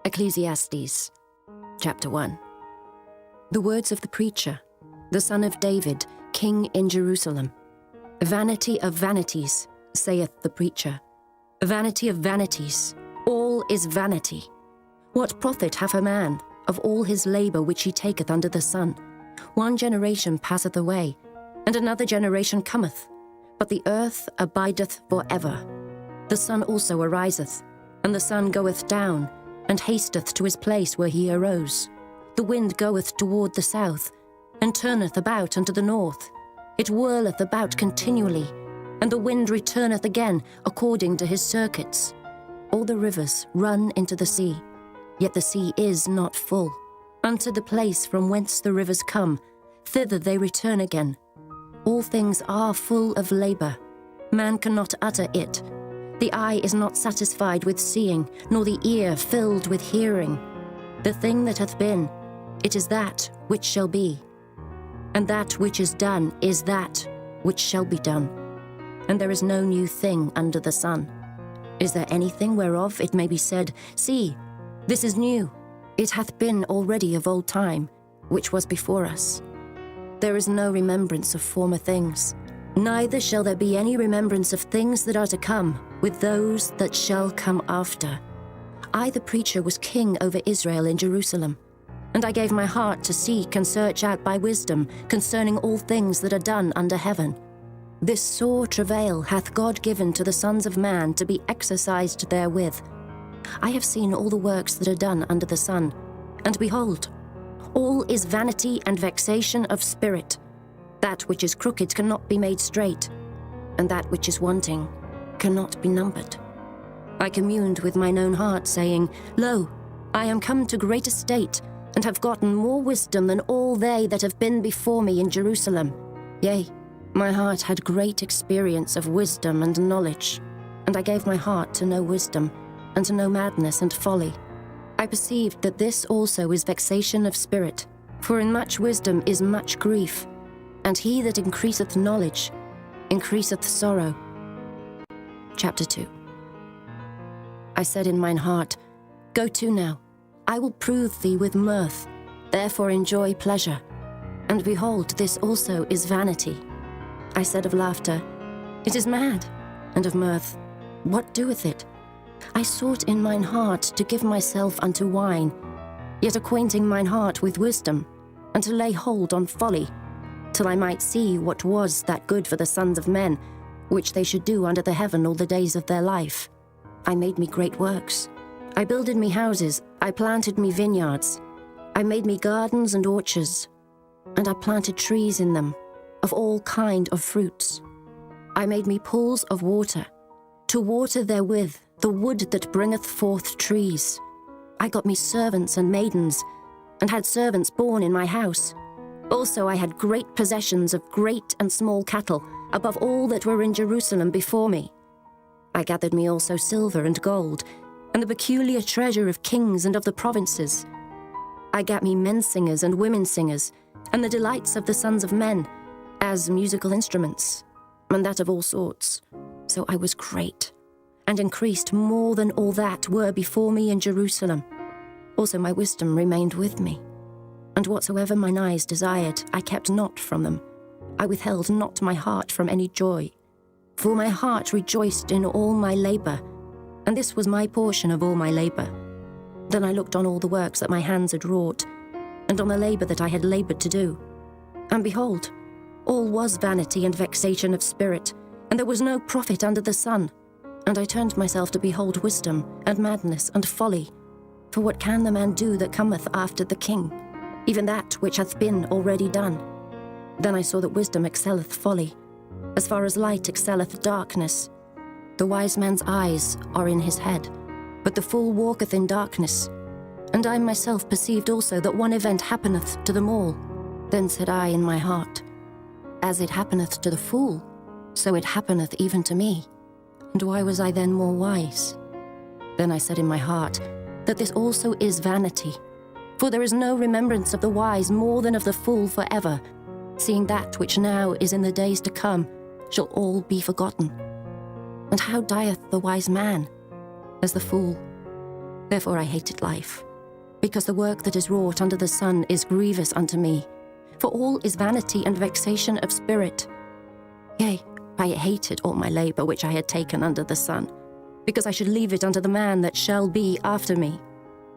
Ecclesiastes, chapter 1. The words of the preacher, the son of David, king in Jerusalem. Vanity of vanities, saith the preacher. Vanity of vanities, all is vanity. What profit hath a man of all his labour which he taketh under the sun? One generation passeth away, and another generation cometh, but the earth abideth for ever. The sun also ariseth, and the sun goeth down, and hasteth to his place where he arose. The wind goeth toward the south, and turneth about unto the north. It whirleth about continually, and the wind returneth again according to his circuits. All the rivers run into the sea, yet the sea is not full. Unto the place from whence the rivers come, thither they return again. All things are full of labour. Man cannot utter it. The eye is not satisfied with seeing, nor the ear filled with hearing. The thing that hath been, it is that which shall be. And that which is done is that which shall be done. And there is no new thing under the sun. Is there anything whereof it may be said, See, this is new? It hath been already of old time, which was before us. There is no remembrance of former things, neither shall there be any remembrance of things that are to come with those that shall come after. I, the preacher, was king over Israel in Jerusalem, and I gave my heart to seek and search out by wisdom concerning all things that are done under heaven. This sore travail hath God given to the sons of man to be exercised therewith. I have seen all the works that are done under the sun, and behold, all is vanity and vexation of spirit. That which is crooked cannot be made straight, and that which is wanting cannot be numbered. I communed with mine own heart, saying, Lo, I am come to great estate, and have gotten more wisdom than all they that have been before me in Jerusalem. Yea, my heart had great experience of wisdom and knowledge, and I gave my heart to know wisdom, and to know madness and folly. I perceived that this also is vexation of spirit, for in much wisdom is much grief, and he that increaseth knowledge increaseth sorrow. Chapter 2. I said in mine heart, Go to now, I will prove thee with mirth, therefore enjoy pleasure. And behold, this also is vanity. I said of laughter, It is mad, and of mirth, what doeth it? I sought in mine heart to give myself unto wine, yet acquainting mine heart with wisdom, and to lay hold on folly, till I might see what was that good for the sons of men, which they should do under the heaven all the days of their life. I made me great works. I builded me houses, I planted me vineyards. I made me gardens and orchards, and I planted trees in them, of all kind of fruits. I made me pools of water, to water therewith the wood that bringeth forth trees. I got me servants and maidens, and had servants born in my house. Also I had great possessions of great and small cattle, above all that were in Jerusalem before me. I gathered me also silver and gold, and the peculiar treasure of kings and of the provinces. I gat me men singers and women singers, and the delights of the sons of men, as musical instruments, and that of all sorts. So I was great, and increased more than all that were before me in Jerusalem. Also my wisdom remained with me, and whatsoever mine eyes desired, I kept not from them. I withheld not my heart from any joy, for my heart rejoiced in all my labour, and this was my portion of all my labour. Then I looked on all the works that my hands had wrought, and on the labour that I had laboured to do. And behold, all was vanity and vexation of spirit, and there was no profit under the sun. And I turned myself to behold wisdom, and madness, and folly. For what can the man do that cometh after the king? Even that which hath been already done. Then I saw that wisdom excelleth folly, as far as light excelleth darkness. The wise man's eyes are in his head, but the fool walketh in darkness. And I myself perceived also that one event happeneth to them all. Then said I in my heart, As it happeneth to the fool, so it happeneth even to me. And why was I then more wise? Then I said in my heart, that this also is vanity. For there is no remembrance of the wise more than of the fool forever, seeing that which now is in the days to come shall all be forgotten. And how dieth the wise man? As the fool. Therefore I hated life, because the work that is wrought under the sun is grievous unto me. For all is vanity and vexation of spirit. Yea, I hated all my labour which I had taken under the sun, because I should leave it unto the man that shall be after me.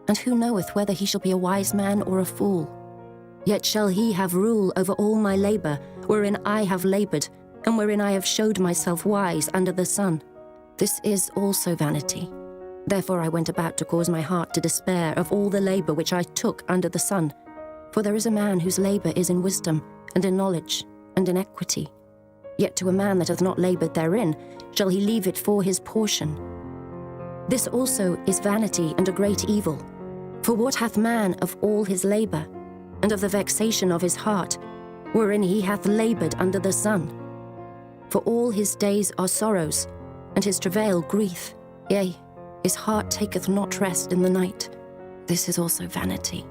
And who knoweth whether he shall be a wise man or a fool? Yet shall he have rule over all my labour, wherein I have laboured, and wherein I have showed myself wise under the sun. This is also vanity. Therefore I went about to cause my heart to despair of all the labour which I took under the sun. For there is a man whose labour is in wisdom, and in knowledge, and in equity. Yet to a man that hath not laboured therein, shall he leave it for his portion. This also is vanity and a great evil. For what hath man of all his labour, and of the vexation of his heart, wherein he hath laboured under the sun? For all his days are sorrows, and his travail grief. Yea, his heart taketh not rest in the night. This is also vanity.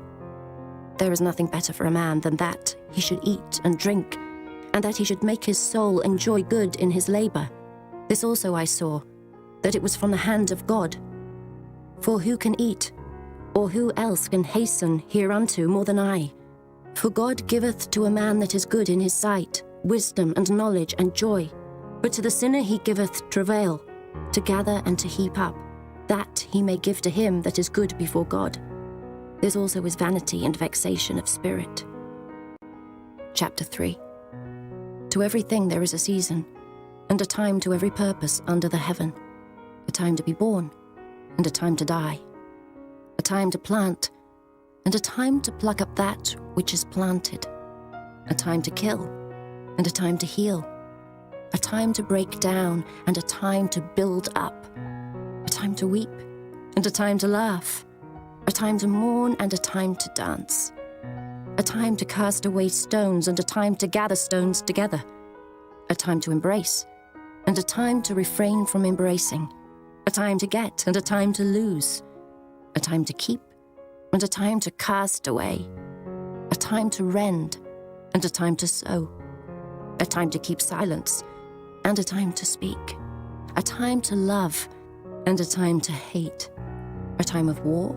There is nothing better for a man than that he should eat and drink, and that he should make his soul enjoy good in his labour. This also I saw, that it was from the hand of God. For who can eat, or who else can hasten hereunto more than I? For God giveth to a man that is good in his sight wisdom and knowledge and joy. But to the sinner he giveth travail, to gather and to heap up, that he may give to him that is good before God. This also is vanity and vexation of spirit. Chapter 3. To everything there is a season, and a time to every purpose under the heaven, a time to be born, and a time to die, a time to plant, and a time to pluck up that which is planted, a time to kill, and a time to heal, a time to break down, and a time to build up, a time to weep, and a time to laugh, a time to mourn, and a time to dance, a time to cast away stones, and a time to gather stones together, a time to embrace, and a time to refrain from embracing, a time to get, and a time to lose, a time to keep, and a time to cast away, a time to rend, and a time to sow, a time to keep silence, and a time to speak, a time to love, and a time to hate, a time of war,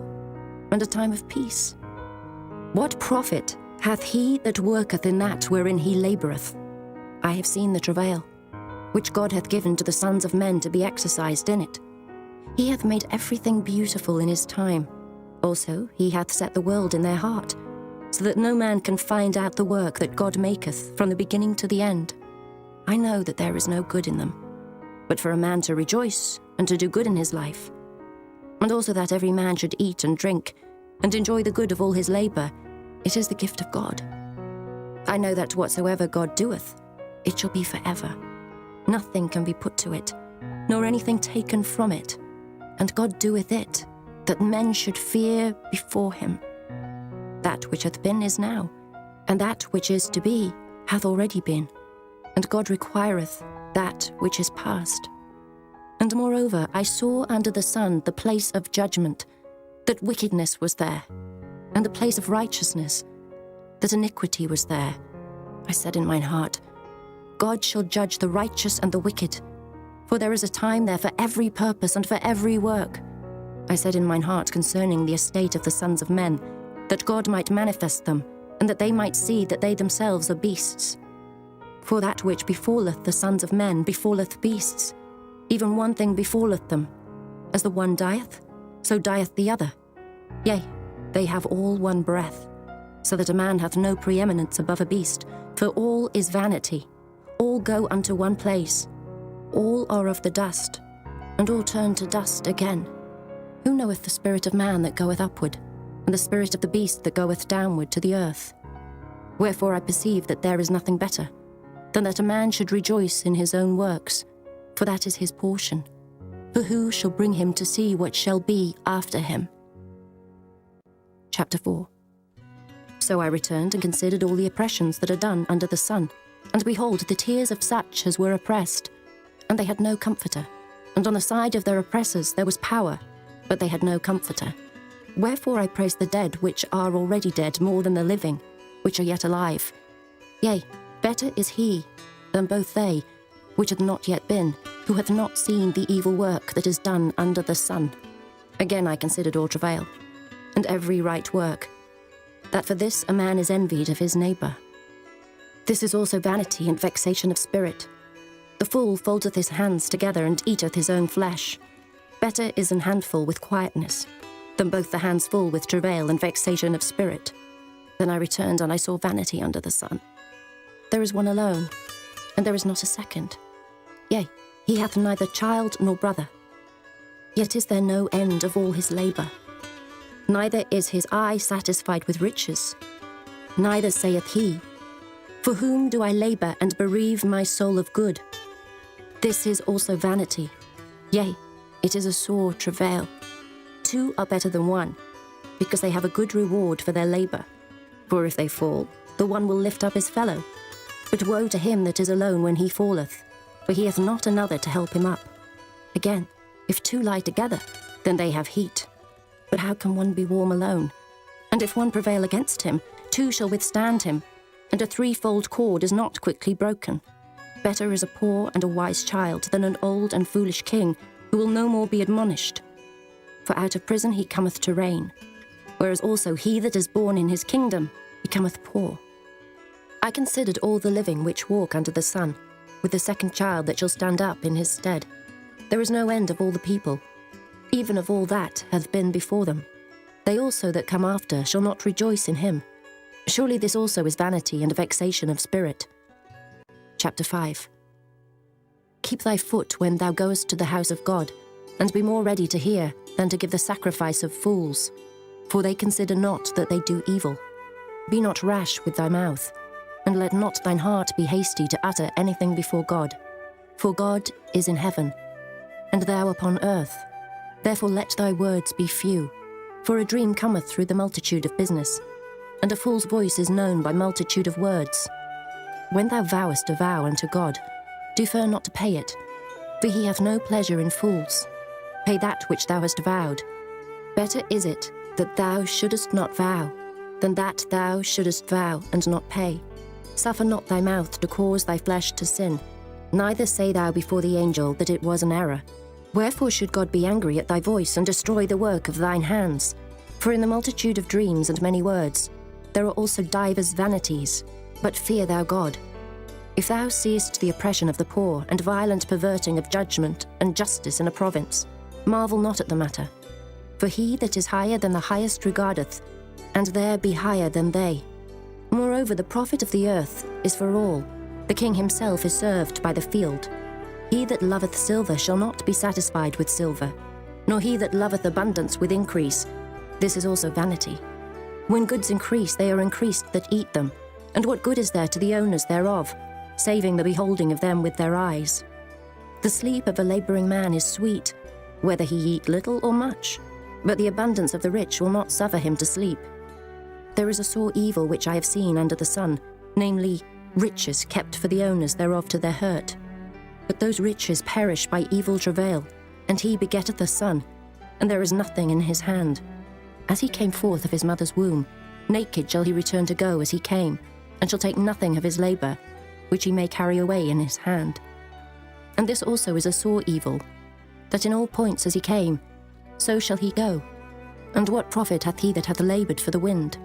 and a time of peace. What profit hath he that worketh in that wherein he laboureth? I have seen the travail, which God hath given to the sons of men to be exercised in it. He hath made everything beautiful in his time. Also he hath set the world in their heart, so that no man can find out the work that God maketh from the beginning to the end. I know that there is no good in them, but for a man to rejoice and to do good in his life, and also that every man should eat and drink, and enjoy the good of all his labour, it is the gift of God. I know that whatsoever God doeth, it shall be forever. Nothing can be put to it, nor anything taken from it. And God doeth it, that men should fear before him. That which hath been is now, and that which is to be hath already been. And God requireth that which is past. And moreover, I saw under the sun the place of judgment, that wickedness was there, and the place of righteousness, that iniquity was there. I said in mine heart, God shall judge the righteous and the wicked, for there is a time there for every purpose and for every work. I said in mine heart concerning the estate of the sons of men, that God might manifest them, and that they might see that they themselves are beasts. For that which befalleth the sons of men befalleth beasts. Even one thing befalleth them. As the one dieth, so dieth the other. Yea, they have all one breath, so that a man hath no preeminence above a beast, for all is vanity. All go unto one place. All are of the dust, and all turn to dust again. Who knoweth the spirit of man that goeth upward, and the spirit of the beast that goeth downward to the earth? Wherefore I perceive that there is nothing better, than that a man should rejoice in his own works, for that is his portion. For who shall bring him to see what shall be after him? Chapter 4. So I returned and considered all the oppressions that are done under the sun, and behold, the tears of such as were oppressed, and they had no comforter. And on the side of their oppressors there was power, but they had no comforter. Wherefore I praise the dead which are already dead more than the living, which are yet alive. Yea, better is he than both they, which hath not yet been, who hath not seen the evil work that is done under the sun. Again I considered all travail, and every right work, that for this a man is envied of his neighbour. This is also vanity and vexation of spirit. The fool foldeth his hands together and eateth his own flesh. Better is an handful with quietness, than both the hands full with travail and vexation of spirit. Then I returned, and I saw vanity under the sun. There is one alone, and there is not a second. Yea, he hath neither child nor brother. Yet is there no end of all his labour. Neither is his eye satisfied with riches. Neither saith he, For whom do I labour and bereave my soul of good? This is also vanity. Yea, it is a sore travail. Two are better than one, because they have a good reward for their labour. For if they fall, the one will lift up his fellow. But woe to him that is alone when he falleth, for he hath not another to help him up. Again, if two lie together, then they have heat. But how can one be warm alone? And if one prevail against him, two shall withstand him, and a threefold cord is not quickly broken. Better is a poor and a wise child than an old and foolish king, who will no more be admonished. For out of prison he cometh to reign, whereas also he that is born in his kingdom becometh poor. I considered all the living which walk under the sun, with the second child that shall stand up in his stead. There is no end of all the people, even of all that hath been before them. They also that come after shall not rejoice in him. Surely this also is vanity and a vexation of spirit. Chapter 5. Keep thy foot when thou goest to the house of God, and be more ready to hear than to give the sacrifice of fools, for they consider not that they do evil. Be not rash with thy mouth, and let not thine heart be hasty to utter anything before God. For God is in heaven, and thou upon earth. Therefore let thy words be few, for a dream cometh through the multitude of business, and a fool's voice is known by multitude of words. When thou vowest a vow unto God, defer not to pay it, for he hath no pleasure in fools. Pay that which thou hast vowed. Better is it that thou shouldest not vow, than that thou shouldest vow and not pay. Suffer not thy mouth to cause thy flesh to sin, neither say thou before the angel that it was an error. Wherefore should God be angry at thy voice and destroy the work of thine hands? For in the multitude of dreams and many words, there are also divers vanities, but fear thou God. If thou seest the oppression of the poor, and violent perverting of judgment, and justice in a province, marvel not at the matter. For he that is higher than the highest regardeth, and there be higher than they. Moreover, the profit of the earth is for all. The king himself is served by the field. He that loveth silver shall not be satisfied with silver, nor he that loveth abundance with increase. This is also vanity. When goods increase, they are increased that eat them. And what good is there to the owners thereof, saving the beholding of them with their eyes? The sleep of a labouring man is sweet, whether he eat little or much, but the abundance of the rich will not suffer him to sleep. There is a sore evil which I have seen under the sun, namely, riches kept for the owners thereof to their hurt. But those riches perish by evil travail, and he begetteth a son, and there is nothing in his hand. As he came forth of his mother's womb, naked shall he return to go as he came, and shall take nothing of his labour, which he may carry away in his hand. And this also is a sore evil, that in all points as he came, so shall he go. And what profit hath he that hath laboured for the wind?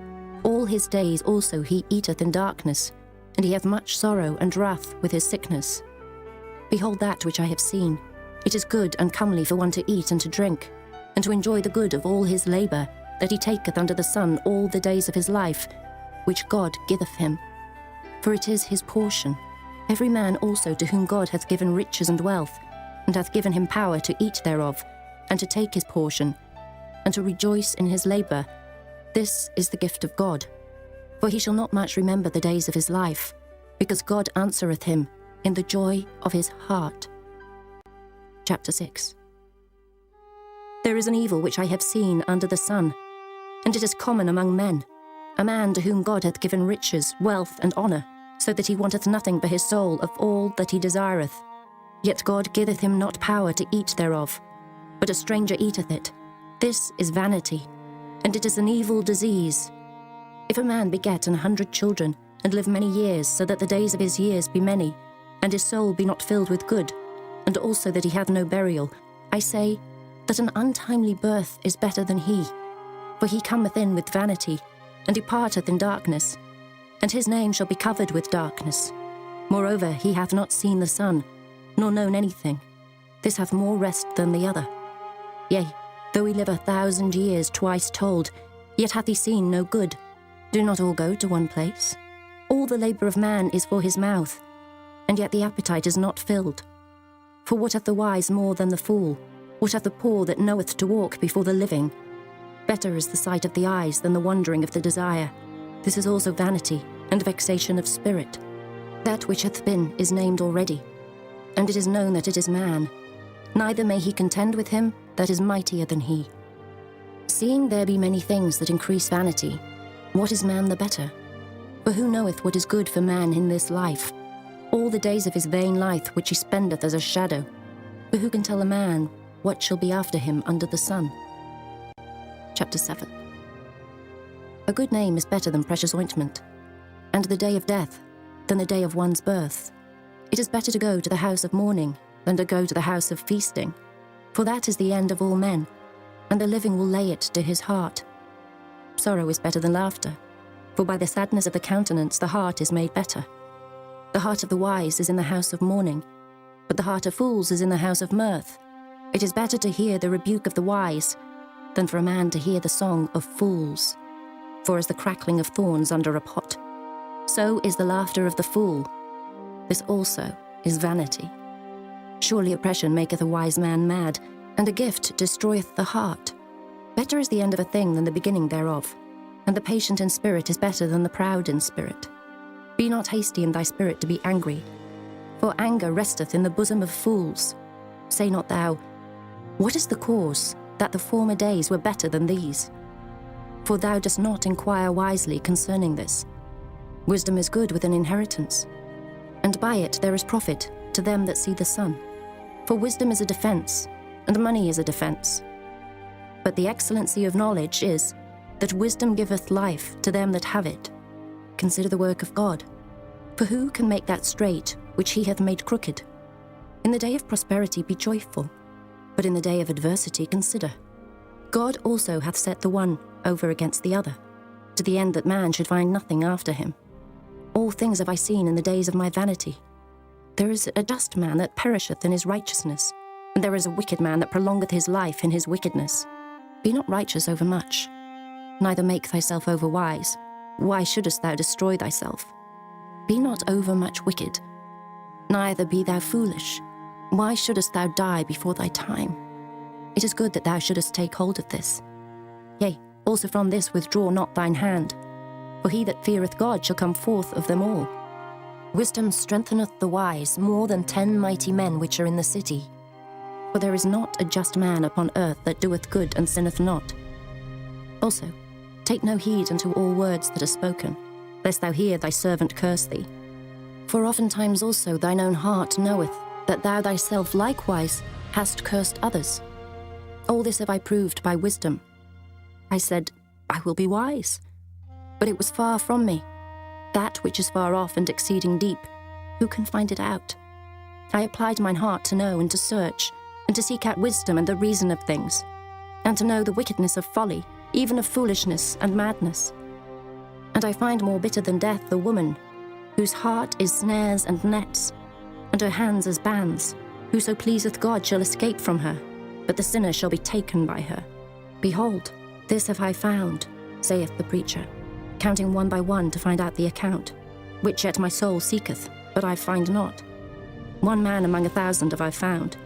All his days also he eateth in darkness, and he hath much sorrow and wrath with his sickness. Behold that which I have seen. It is good and comely for one to eat and to drink, and to enjoy the good of all his labour, that he taketh under the sun all the days of his life, which God giveth him. For it is his portion. Every man also to whom God hath given riches and wealth, and hath given him power to eat thereof, and to take his portion, and to rejoice in his labour. This is the gift of God. For he shall not much remember the days of his life, because God answereth him in the joy of his heart. Chapter 6. There is an evil which I have seen under the sun, and it is common among men, a man to whom God hath given riches, wealth, and honour, so that he wanteth nothing for his soul of all that he desireth. Yet God giveth him not power to eat thereof, but a stranger eateth it. This is vanity, and it is an evil disease. If a man beget 100 children, and live many years, so that the days of his years be many, and his soul be not filled with good, and also that he hath no burial, I say, that an untimely birth is better than he. For he cometh in with vanity, and departeth in darkness, and his name shall be covered with darkness. Moreover, he hath not seen the sun, nor known anything. This hath more rest than the other. Yea, though he live 1,000 years twice told, yet hath he seen no good. Do not all go to one place? All the labour of man is for his mouth, and yet the appetite is not filled. For what hath the wise more than the fool? What hath the poor that knoweth to walk before the living? Better is the sight of the eyes than the wandering of the desire. This is also vanity and vexation of spirit. That which hath been is named already, and it is known that it is man. Neither may he contend with him that is mightier than he. Seeing there be many things that increase vanity, what is man the better? For who knoweth what is good for man in this life? All the days of his vain life which he spendeth as a shadow. For who can tell a man what shall be after him under the sun? Chapter 7. A good name is better than precious ointment, and the day of death than the day of one's birth. It is better to go to the house of mourning than to go to the house of feasting, for that is the end of all men, and the living will lay it to his heart. Sorrow is better than laughter, for by the sadness of the countenance the heart is made better. The heart of the wise is in the house of mourning, but the heart of fools is in the house of mirth. It is better to hear the rebuke of the wise than for a man to hear the song of fools. For as the crackling of thorns under a pot, so is the laughter of the fool. This also is vanity. Surely oppression maketh a wise man mad, and a gift destroyeth the heart. Better is the end of a thing than the beginning thereof, and the patient in spirit is better than the proud in spirit. Be not hasty in thy spirit to be angry, for anger resteth in the bosom of fools. Say not thou, what is the cause that the former days were better than these? For thou dost not inquire wisely concerning this. Wisdom is good with an inheritance, and by it there is profit to them that see the sun. For wisdom is a defence, and money is a defence. But the excellency of knowledge is, that wisdom giveth life to them that have it. Consider the work of God. For who can make that straight which he hath made crooked? In the day of prosperity be joyful, but in the day of adversity consider. God also hath set the one over against the other, to the end that man should find nothing after him. All things have I seen in the days of my vanity. There is a just man that perisheth in his righteousness, and there is a wicked man that prolongeth his life in his wickedness. Be not righteous over much, neither make thyself over wise. Why shouldest thou destroy thyself? Be not over much wicked, neither be thou foolish. Why shouldest thou die before thy time? It is good that thou shouldest take hold of this. Yea, also from this withdraw not thine hand, for he that feareth God shall come forth of them all. Wisdom strengtheneth the wise more than 10 mighty men which are in the city. For there is not a just man upon earth that doeth good and sinneth not. Also, take no heed unto all words that are spoken, lest thou hear thy servant curse thee. For oftentimes also thine own heart knoweth that thou thyself likewise hast cursed others. All this have I proved by wisdom. I said, I will be wise. But it was far from me. That which is far off and exceeding deep, who can find it out? I applied mine heart to know and to search, and to seek out wisdom and the reason of things, and to know the wickedness of folly, even of foolishness and madness. And I find more bitter than death the woman, whose heart is snares and nets, and her hands as bands. Whoso pleaseth God shall escape from her, but the sinner shall be taken by her. Behold, this have I found, saith the preacher, counting one by one to find out the account, which yet my soul seeketh, but I find not. One man among 1,000 have I found,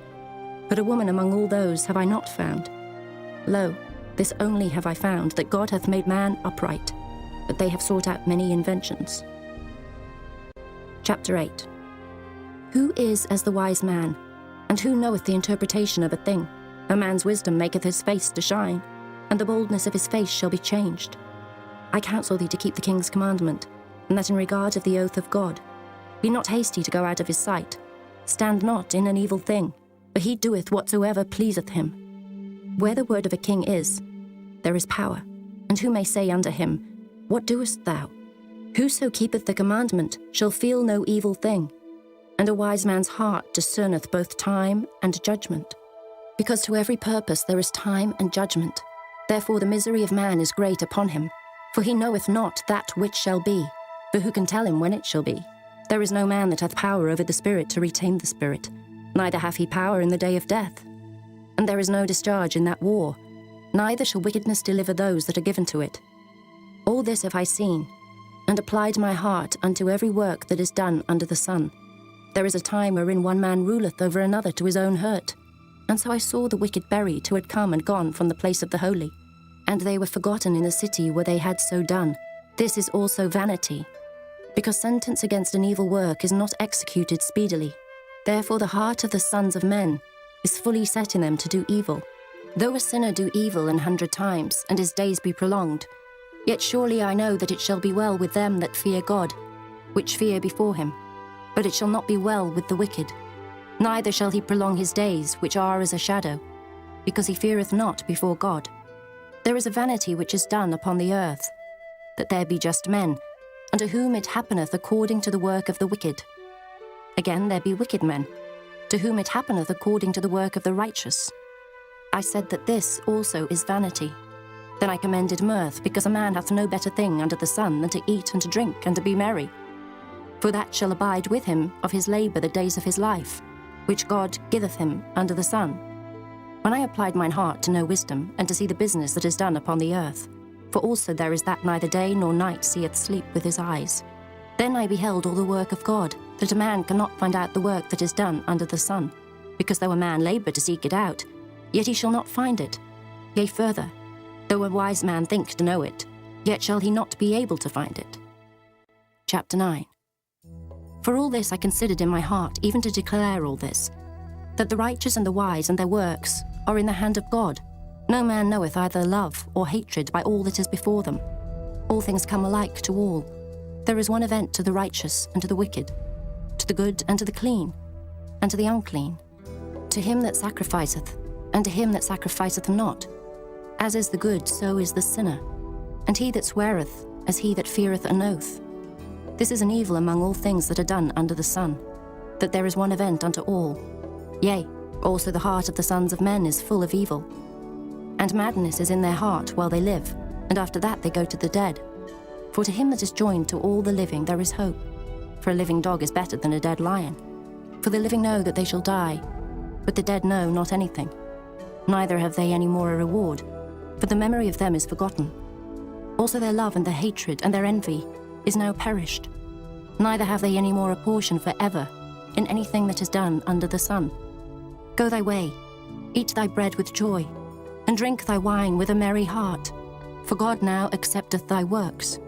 but a woman among all those have I not found. Lo, this only have I found, that God hath made man upright, but they have sought out many inventions. Chapter 8. Who is as the wise man, and who knoweth the interpretation of a thing? A man's wisdom maketh his face to shine, and the boldness of his face shall be changed. I counsel thee to keep the king's commandment, and that in regard of the oath of God. Be not hasty to go out of his sight. Stand not in an evil thing, for he doeth whatsoever pleaseth him. Where the word of a king is, there is power. And who may say unto him, What doest thou? Whoso keepeth the commandment shall feel no evil thing, and a wise man's heart discerneth both time and judgment. Because to every purpose there is time and judgment. Therefore the misery of man is great upon him, for he knoweth not that which shall be, for who can tell him when it shall be? There is no man that hath power over the spirit to retain the spirit, neither hath he power in the day of death. And there is no discharge in that war, neither shall wickedness deliver those that are given to it. All this have I seen, and applied my heart unto every work that is done under the sun. There is a time wherein one man ruleth over another to his own hurt. And so I saw the wicked buried who had come and gone from the place of the holy, and they were forgotten in the city where they had so done. This is also vanity, because sentence against an evil work is not executed speedily. Therefore the heart of the sons of men is fully set in them to do evil. Though a sinner do evil 100 times, and his days be prolonged, yet surely I know that it shall be well with them that fear God, which fear before him. But it shall not be well with the wicked, neither shall he prolong his days, which are as a shadow, because he feareth not before God. There is a vanity which is done upon the earth, that there be just men, unto whom it happeneth according to the work of the wicked. Again there be wicked men, to whom it happeneth according to the work of the righteous. I said that this also is vanity. Then I commended mirth, because a man hath no better thing under the sun than to eat and to drink and to be merry. For that shall abide with him of his labour the days of his life, which God giveth him under the sun. When I applied mine heart to know wisdom, and to see the business that is done upon the earth, for also there is that neither day nor night seeth sleep with his eyes, then I beheld all the work of God, that a man cannot find out the work that is done under the sun, because though a man labour to seek it out, yet he shall not find it. Yea, further, though a wise man think to know it, yet shall he not be able to find it. Chapter 9. For all this I considered in my heart, even to declare all this, that the righteous and the wise and their works are in the hand of God. No man knoweth either love or hatred by all that is before them. All things come alike to all. There is one event to the righteous and to the wicked, to the good and to the clean, and to the unclean, to him that sacrificeth, and to him that sacrificeth not. As is the good, so is the sinner, and he that sweareth, as he that feareth an oath. This is an evil among all things that are done under the sun, that there is one event unto all. Yea, also the heart of the sons of men is full of evil. And madness is in their heart while they live, and after that they go to the dead. For to him that is joined to all the living there is hope. For a living dog is better than a dead lion. For the living know that they shall die, but the dead know not anything. Neither have they any more a reward, for the memory of them is forgotten. Also their love and their hatred and their envy is now perished. Neither have they any more a portion for ever in anything that is done under the sun. Go thy way, eat thy bread with joy, and drink thy wine with a merry heart, for God now accepteth thy works.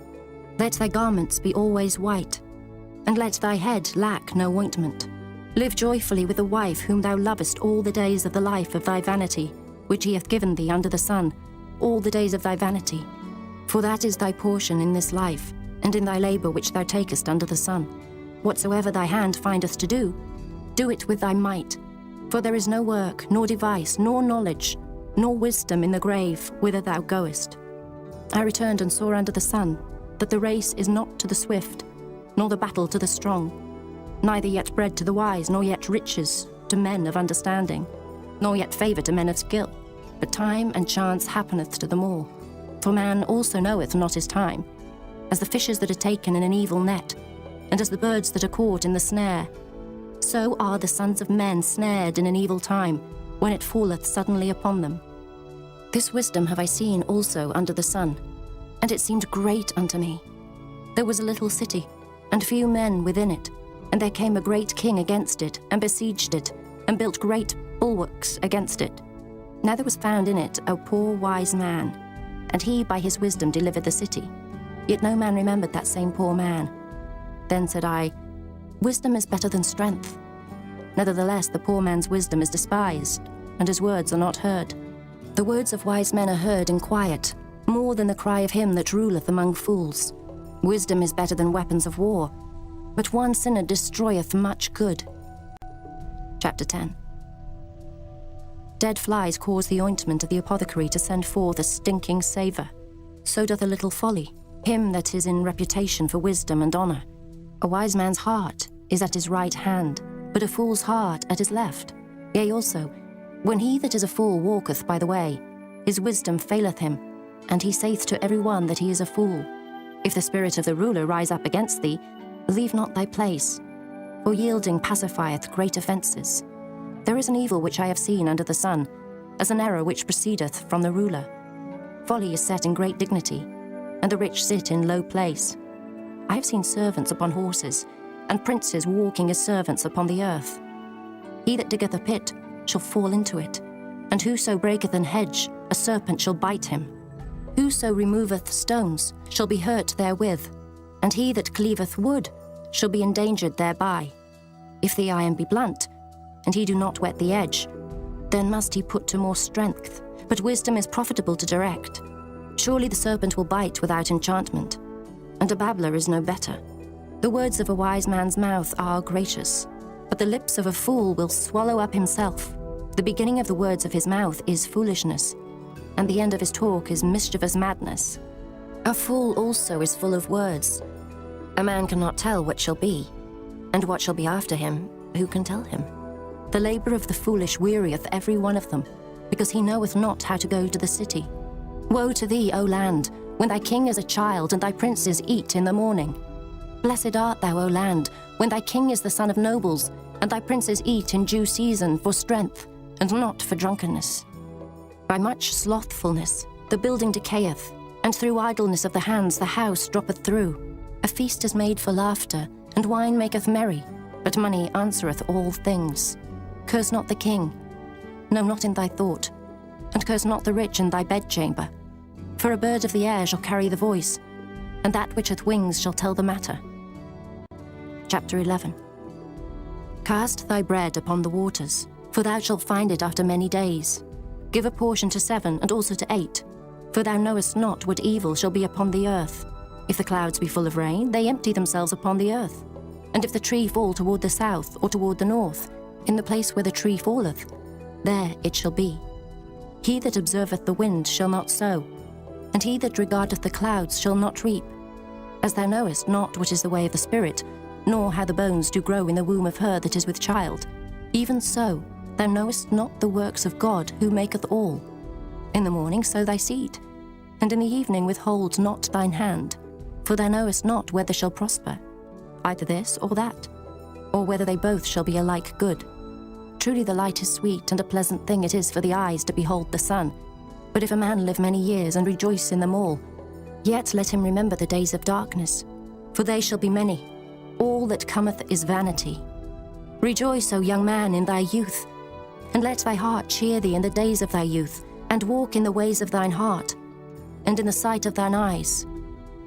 Let thy garments be always white, and let thy head lack no ointment. Live joyfully with the wife whom thou lovest all the days of the life of thy vanity, which he hath given thee under the sun, all the days of thy vanity. For that is thy portion in this life, and in thy labour which thou takest under the sun. Whatsoever thy hand findeth to do, do it with thy might. For there is no work, nor device, nor knowledge, nor wisdom in the grave whither thou goest. I returned and saw under the sun that the race is not to the swift, nor the battle to the strong, neither yet bread to the wise, nor yet riches to men of understanding, nor yet favour to men of skill, but time and chance happeneth to them all. For man also knoweth not his time, as the fishes that are taken in an evil net, and as the birds that are caught in the snare. So are the sons of men snared in an evil time, when it falleth suddenly upon them. This wisdom have I seen also under the sun, and it seemed great unto me. There was a little city, and few men within it, and there came a great king against it, and besieged it, and built great bulwarks against it. Now there was found in it a poor wise man, and he by his wisdom delivered the city. Yet no man remembered that same poor man. Then said I, Wisdom is better than strength. Nevertheless the poor man's wisdom is despised, and his words are not heard. The words of wise men are heard in quiet, more than the cry of him that ruleth among fools. Wisdom is better than weapons of war, but one sinner destroyeth much good. Chapter 10. Dead flies cause the ointment of the apothecary to send forth a stinking savour. So doth a little folly, him that is in reputation for wisdom and honour. A wise man's heart is at his right hand, but a fool's heart at his left. Yea, also, When he that is a fool walketh by the way, his wisdom faileth him, and he saith to every one that he is a fool. If the spirit of the ruler rise up against thee, leave not thy place, for yielding pacifieth great offences. There is an evil which I have seen under the sun, as an error which proceedeth from the ruler. Folly is set in great dignity, and the rich sit in low place. I have seen servants upon horses, and princes walking as servants upon the earth. He that diggeth a pit shall fall into it, and whoso breaketh an hedge, a serpent shall bite him. Whoso removeth stones shall be hurt therewith, and he that cleaveth wood shall be endangered thereby. If the iron be blunt, and he do not whet the edge, then must he put to more strength, but wisdom is profitable to direct. Surely the serpent will bite without enchantment, and a babbler is no better. The words of a wise man's mouth are gracious, but the lips of a fool will swallow up himself. The beginning of the words of his mouth is foolishness, and the end of his talk is mischievous madness. A fool also is full of words. A man cannot tell what shall be, and what shall be after him, who can tell him? The labour of the foolish wearieth every one of them, because he knoweth not how to go to the city. Woe to thee, O land, when thy king is a child, and thy princes eat in the morning. Blessed art thou, O land, when thy king is the son of nobles, and thy princes eat in due season for strength, and not for drunkenness. By much slothfulness the building decayeth, and through idleness of the hands the house droppeth through. A feast is made for laughter, and wine maketh merry, but money answereth all things. Curse not the king, no, not in thy thought, and curse not the rich in thy bedchamber. For a bird of the air shall carry the voice, and that which hath wings shall tell the matter. Chapter 11. Cast thy bread upon the waters, for thou shalt find it after many days. Give a portion to 7, and also to 8, for thou knowest not what evil shall be upon the earth. If the clouds be full of rain, they empty themselves upon the earth. And if the tree fall toward the south, or toward the north, in the place where the tree falleth, there it shall be. He that observeth the wind shall not sow, and he that regardeth the clouds shall not reap. As thou knowest not what is the way of the Spirit, nor how the bones do grow in the womb of her that is with child, even so thou knowest not the works of God who maketh all. In the morning sow thy seed, and in the evening withhold not thine hand, for thou knowest not whether shall prosper, either this or that, or whether they both shall be alike good. Truly the light is sweet, and a pleasant thing it is for the eyes to behold the sun. But if a man live many years and rejoice in them all, yet let him remember the days of darkness, for they shall be many. All that cometh is vanity. Rejoice, O young man, in thy youth, and let thy heart cheer thee in the days of thy youth, and walk in the ways of thine heart, and in the sight of thine eyes.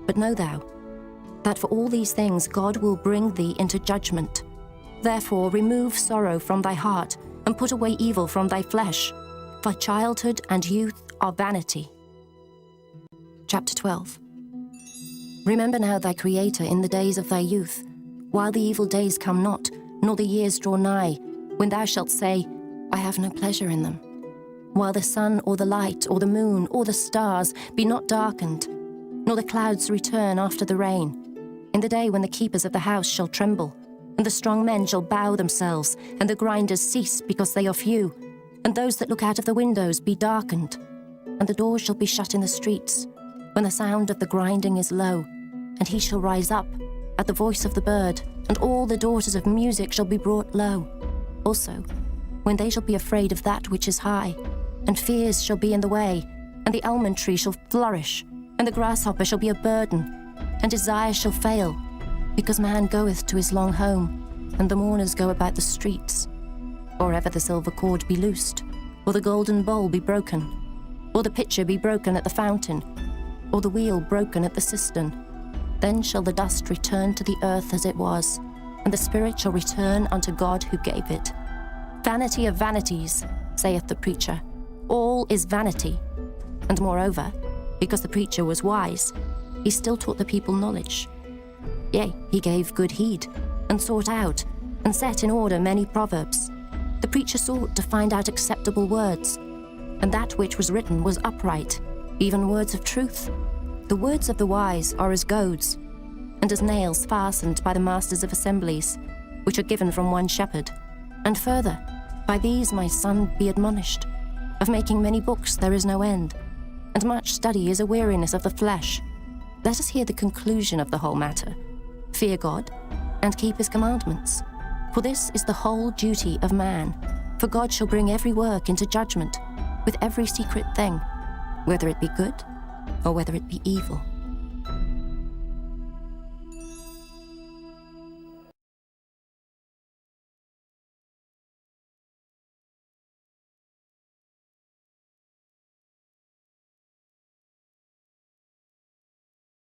But know thou, that for all these things God will bring thee into judgment. Therefore remove sorrow from thy heart, and put away evil from thy flesh, for childhood and youth are vanity. Chapter 12. Remember now thy Creator in the days of thy youth, while the evil days come not, nor the years draw nigh, when thou shalt say, I have no pleasure in them. While the sun or the light or the moon or the stars be not darkened, nor the clouds return after the rain, in the day when the keepers of the house shall tremble, and the strong men shall bow themselves, and the grinders cease because they are few, and those that look out of the windows be darkened, and the doors shall be shut in the streets, when the sound of the grinding is low, and he shall rise up at the voice of the bird, and all the daughters of music shall be brought low. Also, when they shall be afraid of that which is high, and fears shall be in the way, and the almond tree shall flourish, and the grasshopper shall be a burden, and desire shall fail, because man goeth to his long home, and the mourners go about the streets. Or ever the silver cord be loosed, or the golden bowl be broken, or the pitcher be broken at the fountain, or the wheel broken at the cistern, then shall the dust return to the earth as it was, and the spirit shall return unto God who gave it. Vanity of vanities, saith the preacher, all is vanity. And moreover, because the preacher was wise, he still taught the people knowledge. Yea, he gave good heed, and sought out, and set in order many proverbs. The preacher sought to find out acceptable words, and that which was written was upright, even words of truth. The words of the wise are as goads, and as nails fastened by the masters of assemblies, which are given from one shepherd. And further, By these, my son, be admonished. Of making many books there is no end, and much study is a weariness of the flesh. Let us hear the conclusion of the whole matter. Fear God, and keep his commandments. For this is the whole duty of man. For God shall bring every work into judgment, with every secret thing, whether it be good or whether it be evil.